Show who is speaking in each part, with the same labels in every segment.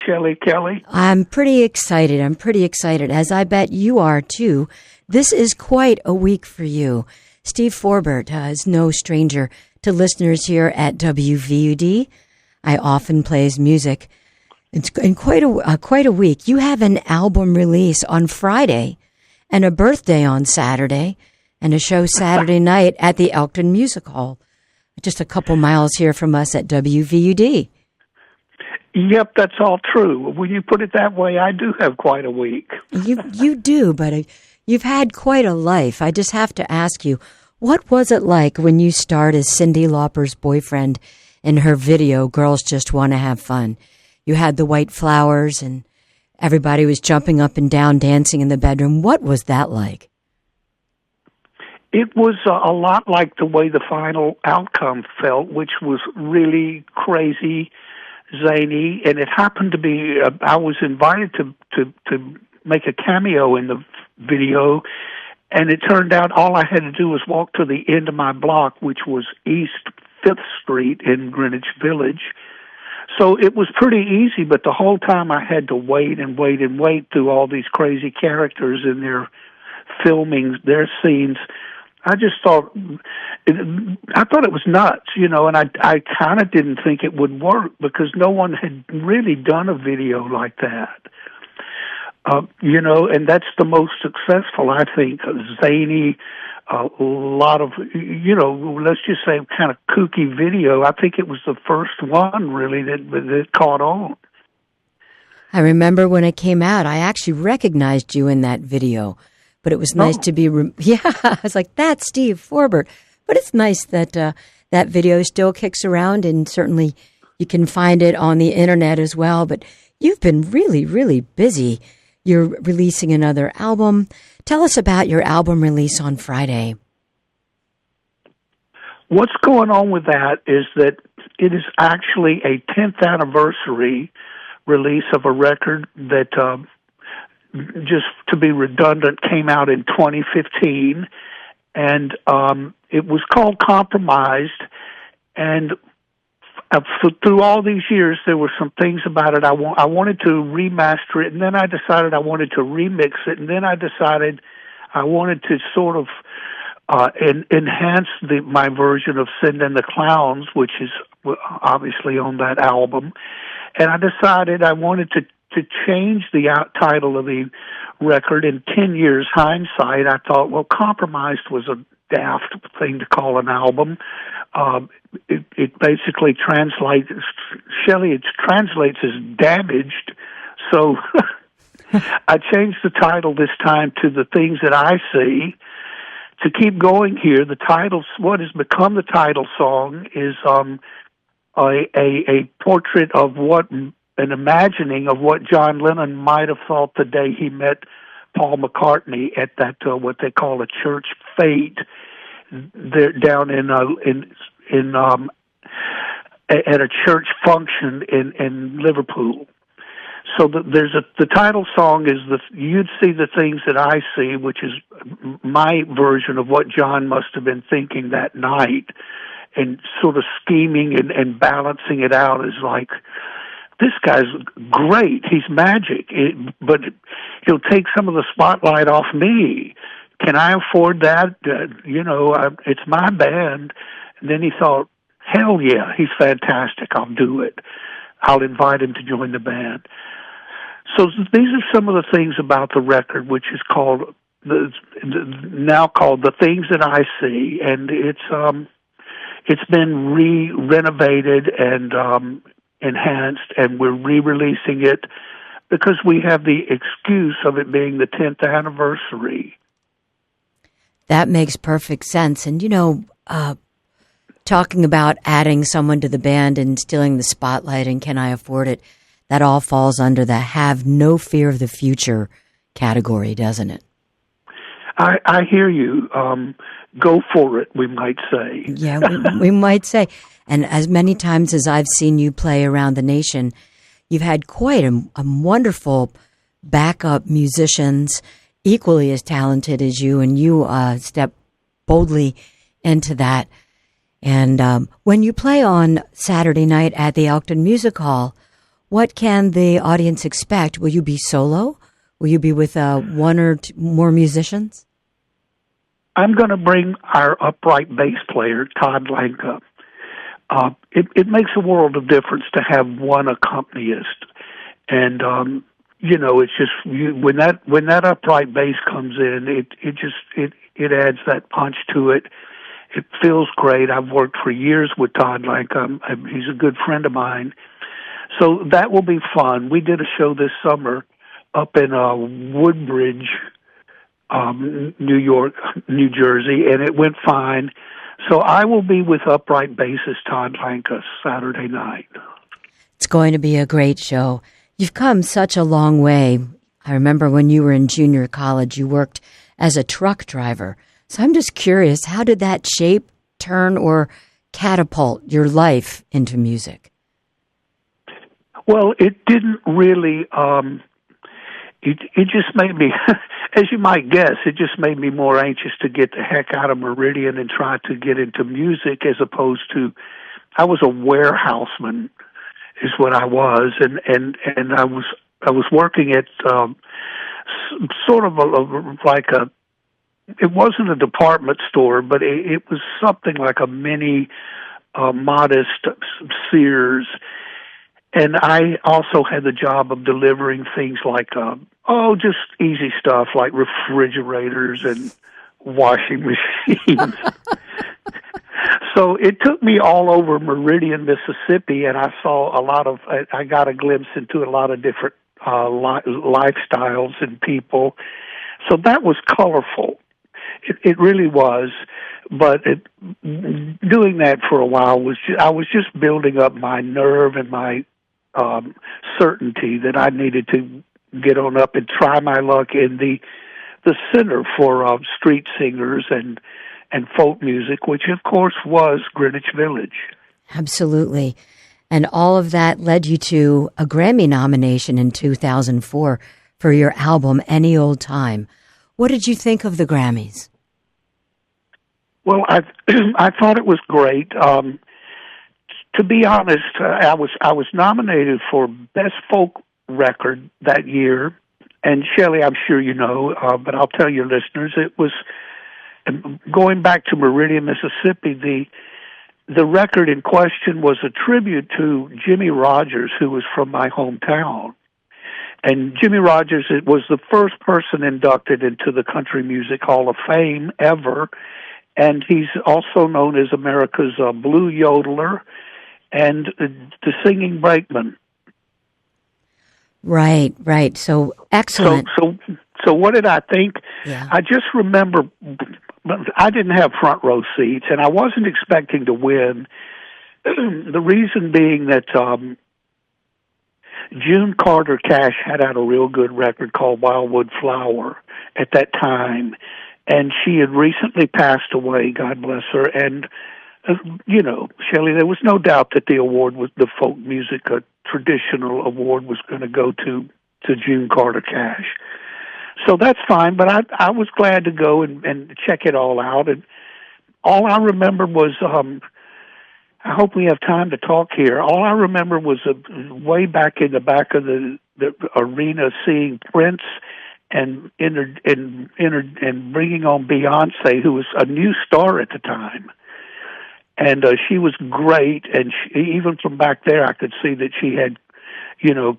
Speaker 1: Shelley Kelley?
Speaker 2: I'm pretty excited. As I bet you are, too. This is quite a week for you. Steve Forbert is no stranger to listeners here at WVUD. I often play his music. It's in quite a week. You have an album release on Friday and a birthday on Saturday and a show Saturday night at the Elkton Music Hall, just a couple miles here from us at WVUD.
Speaker 1: Yep, that's all true. When you put it that way, I do have quite a week.
Speaker 2: You do, but you've had quite a life. I just have to ask you, what was it like when you starred as Cyndi Lauper's boyfriend in her video, Girls Just Want to Have Fun? You had the white flowers and everybody was jumping up and down, dancing in the bedroom. What was that like?
Speaker 1: It was a lot like the way the final outcome felt, which was really crazy, zany, and it happened to be, I was invited to make a cameo in the video, and it turned out all I had to do was walk to the end of my block, which was East 5th Street in Greenwich Village. So it was pretty easy, but the whole time I had to wait and wait and wait through all these crazy characters and their filming, their scenes. I just thought it was nuts, and I kind of didn't think it would work because no one had really done a video like that. And that's the most successful, I think, zany, a lot of, let's just say kind of kooky video. I think it was the first one, really, that caught on.
Speaker 2: I remember when it came out, I actually recognized you in that video. But it was nice to be, I was like, that's Steve Forbert. But it's nice that that video still kicks around, and certainly you can find it on the internet as well. But you've been really, really busy. You're releasing another album. Tell us about your album release on Friday.
Speaker 1: What's going on with that is that it is actually a 10th anniversary release of a record that, just to be redundant, came out in 2015, and it was called Compromised, and through all these years, there were some things about it I wanted to remaster it, and then I decided I wanted to remix it, and then I decided I wanted to sort of enhance my version of Send in the Clowns, which is obviously on that album, and I decided I wanted to change the title of the record. In 10 years hindsight, I thought, well, Compromised was a daft thing to call an album. It basically translates as damaged. So I changed the title this time to The Things That I See. To keep going here, what has become the title song is a portrait of an imagining of what John Lennon might have thought the day he met Paul McCartney at that what they call a church fete there down at a church function in Liverpool. So the title song is You'd See the Things That I See, which is my version of what John must have been thinking that night, and sort of scheming and balancing it out as like, this guy's great. He's magic, but he'll take some of the spotlight off me. Can I afford that? It's my band. And then he thought, hell yeah, he's fantastic. I'll do it. I'll invite him to join the band. So these are some of the things about the record, which is now called The Things That I See, and it's been renovated and enhanced, and we're re-releasing it because we have the excuse of it being the 10th anniversary.
Speaker 2: That makes perfect sense. And, talking about adding someone to the band and stealing the spotlight and can I afford it, that all falls under the have no fear of the future category, doesn't it?
Speaker 1: I hear you. Go for it, we might say.
Speaker 2: Yeah, we might say. And as many times as I've seen you play around the nation, you've had quite a wonderful backup musicians, equally as talented as you, and you step boldly into that. And when you play on Saturday night at the Elkton Music Hall, What can the audience expect? Will you be solo? Will you be with one or two more musicians?
Speaker 1: I'm going to bring our upright bass player, Todd Lanka. It makes a world of difference to have one accompanist. And, it's just when that upright bass comes in, it adds that punch to it. It feels great. I've worked for years with Todd Lanka. He's a good friend of mine. So that will be fun. We did a show this summer up in Woodbridge, New York, New Jersey, and it went fine. So I will be with upright bassist Todd Lanka Saturday night.
Speaker 2: It's going to be a great show. You've come such a long way. I remember when you were in junior college, you worked as a truck driver. So I'm just curious, how did that shape, turn, or catapult your life into music?
Speaker 1: Well, it didn't really, it just made me, as you might guess, it just made me more anxious to get the heck out of Meridian and try to get into music as opposed to, I was a warehouseman is what I was, and I was working at sort of it wasn't a department store, but it was something like a mini, modest Sears. And I also had the job of delivering things like, just easy stuff like refrigerators and washing machines. So it took me all over Meridian, Mississippi, and I got a glimpse into a lot of different lifestyles and people. So that was colorful. It really was. But doing that for a while I was just building up my nerve and my certainty that I needed to get on up and try my luck in the center for street singers and folk music, which of course was Greenwich Village.
Speaker 2: Absolutely. And all of that led you to a Grammy nomination in 2004 for your album, Any Old Time. What did you think of the Grammys?
Speaker 1: Well, I thought it was great. To be honest, I was nominated for Best Folk Record that year, and Shelley, I'm sure you know, but I'll tell your listeners, it was going back to Meridian, Mississippi. The record in question was a tribute to Jimmy Rogers, who was from my hometown. And Jimmy Rogers was the first person inducted into the Country Music Hall of Fame ever, and he's also known as America's blue yodeler and the singing brakeman.
Speaker 2: Right. So excellent.
Speaker 1: So what did I think?
Speaker 2: Yeah.
Speaker 1: I just remember I didn't have front row seats, and I wasn't expecting to win. The reason being that June Carter Cash had out a real good record called Wildwood Flower at that time, and she had recently passed away, God bless her, and Shelley, there was no doubt that the award was the folk music, a traditional award, was going to go to June Carter Cash. So that's fine, but I was glad to go and check it all out. And all I remember was, I hope we have time to talk here. All I remember was way back in the back of the arena seeing Prince and bringing on Beyonce, who was a new star at the time. And she was great, and even from back there, I could see that she had,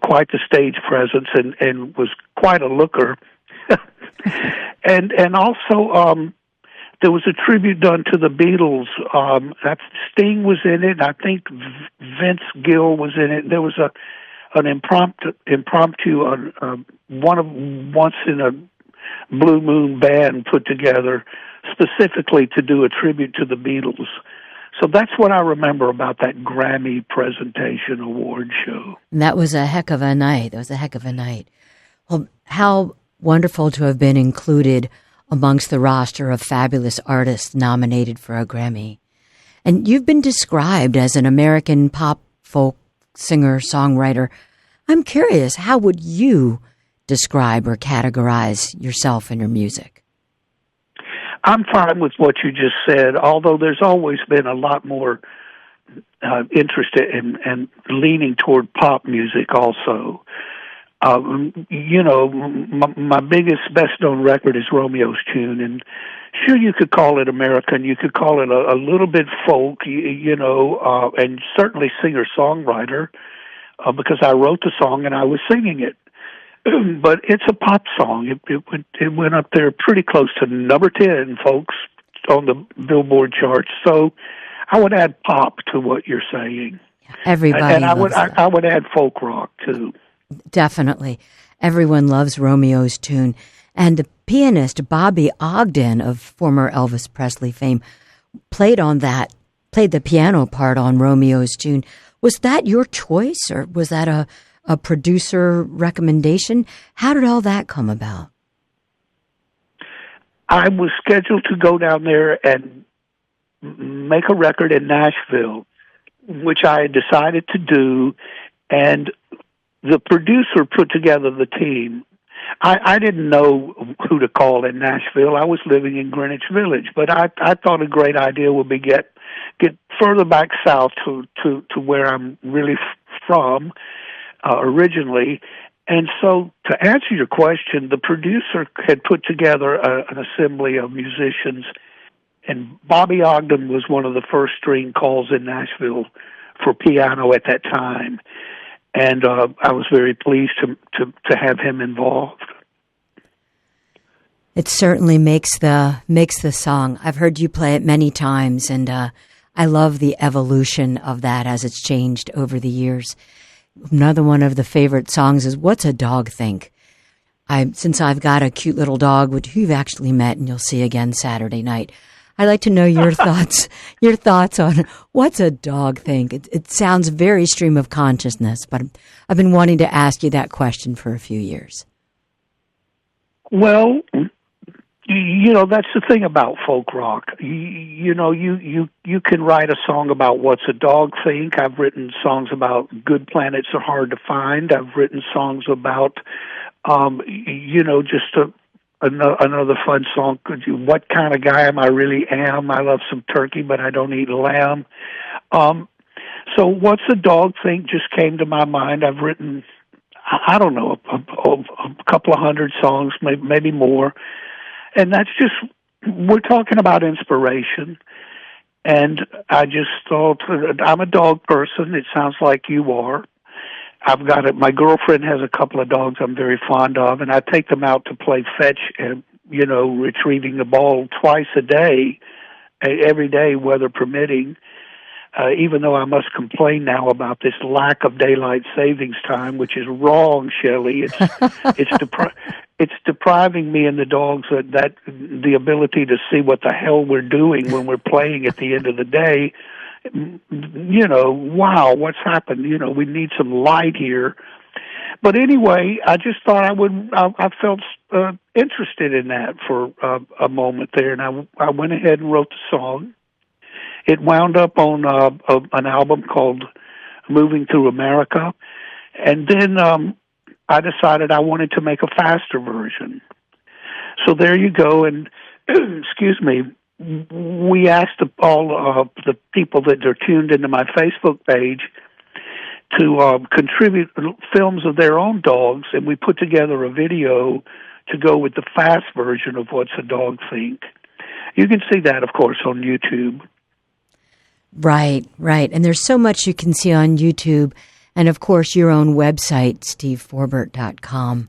Speaker 1: quite the stage presence and was quite a looker. and also, there was a tribute done to the Beatles. Sting was in it. I think Vince Gill was in it. There was an impromptu once in a blue moon band put together specifically to do a tribute to the Beatles. So that's what I remember about that Grammy presentation award show.
Speaker 2: And that was a heck of a night. Well, how wonderful to have been included amongst the roster of fabulous artists nominated for a Grammy. And you've been described as an American pop folk singer-songwriter. I'm curious, how would you describe or categorize yourself and your music?
Speaker 1: I'm fine with what you just said, although there's always been a lot more interested in and leaning toward pop music also. My biggest, best-known record is Romeo's Tune, and sure, you could call it American, you could call it a little bit folk, and certainly singer-songwriter, because I wrote the song and I was singing it. But it's a pop song. It went up there pretty close to number 10, folks, on the Billboard charts. So I would add pop to what you're saying.
Speaker 2: Everybody
Speaker 1: and I
Speaker 2: loves
Speaker 1: would add folk rock too.
Speaker 2: Definitely. Everyone loves Romeo's Tune. And the pianist Bobby Ogden of former Elvis Presley fame played the piano part on Romeo's Tune. Was that your choice, or was that a producer recommendation? How did all that come about? I
Speaker 1: was scheduled to go down there and make a record in Nashville, which I had decided to do, and the producer put together the team. I didn't know who to call in Nashville. I was living in Greenwich Village, but I thought a great idea would be get further back south to where I'm really from originally. And so, to answer your question, the producer had put together an assembly of musicians, and Bobby Ogden was one of the first string calls in Nashville for piano at that time. And I was very pleased to have him involved.
Speaker 2: It certainly makes the song. I've heard you play it many times, and I love the evolution of that as it's changed over the years. Another one of the favorite songs is "What's a Dog Think?" Since I've got a cute little dog, which you've actually met and you'll see again Saturday night, I'd like to know your thoughts. Your thoughts on "What's a Dog Think?" It sounds very stream of consciousness, but I've been wanting to ask you that question for a few years.
Speaker 1: Well, that's the thing about folk rock. You can write a song about what's a dog think. I've written songs about good planets are hard to find. I've written songs about, just another fun song. What kind of guy am I really am? I love some turkey, but I don't eat lamb. So what's a dog think just came to my mind. I've written, I don't know, a couple of hundred songs, maybe more. And that's just, we're talking about inspiration. And I just thought, I'm a dog person. It sounds like you are. I've got it. My girlfriend has a couple of dogs I'm very fond of, and I take them out to play fetch and, retrieving the ball twice a day, every day, weather permitting. Even though I must complain now about this lack of daylight savings time, which is wrong, Shelley. It's depriving me and the dogs that the ability to see what the hell we're doing when we're playing at the end of the day. Wow, what's happened? We need some light here. But anyway, I just thought I felt interested in that for a moment there, and I went ahead and wrote the song. It wound up on an album called Moving Through America, and then I decided I wanted to make a faster version. So there you go, and excuse me, we asked all the people that are tuned into my Facebook page to contribute films of their own dogs, and we put together a video to go with the fast version of What's a Dog Think. You can see that, of course, on YouTube.
Speaker 2: Right. And there's so much you can see on YouTube, and of course your own website, steveforbert.com.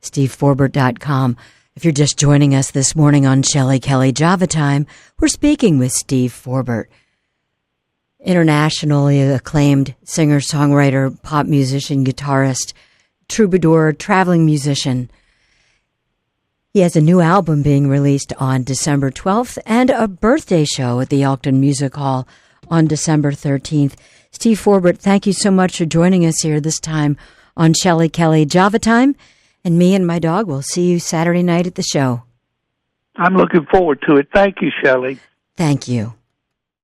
Speaker 2: steveforbert.com. If you're just joining us this morning on Shelley Kelley Java Time, we're speaking with Steve Forbert, internationally acclaimed singer, songwriter, pop musician, guitarist, troubadour, traveling musician. He has a new album being released on December 12th and a birthday show at the Elkton Music Hall on December 13th. Steve Forbert, thank you so much for joining us here this time on Shelley Kelley Java Time. And me and my dog will see you Saturday night at the show.
Speaker 1: I'm looking forward to it. Thank you, Shelley.
Speaker 2: Thank you.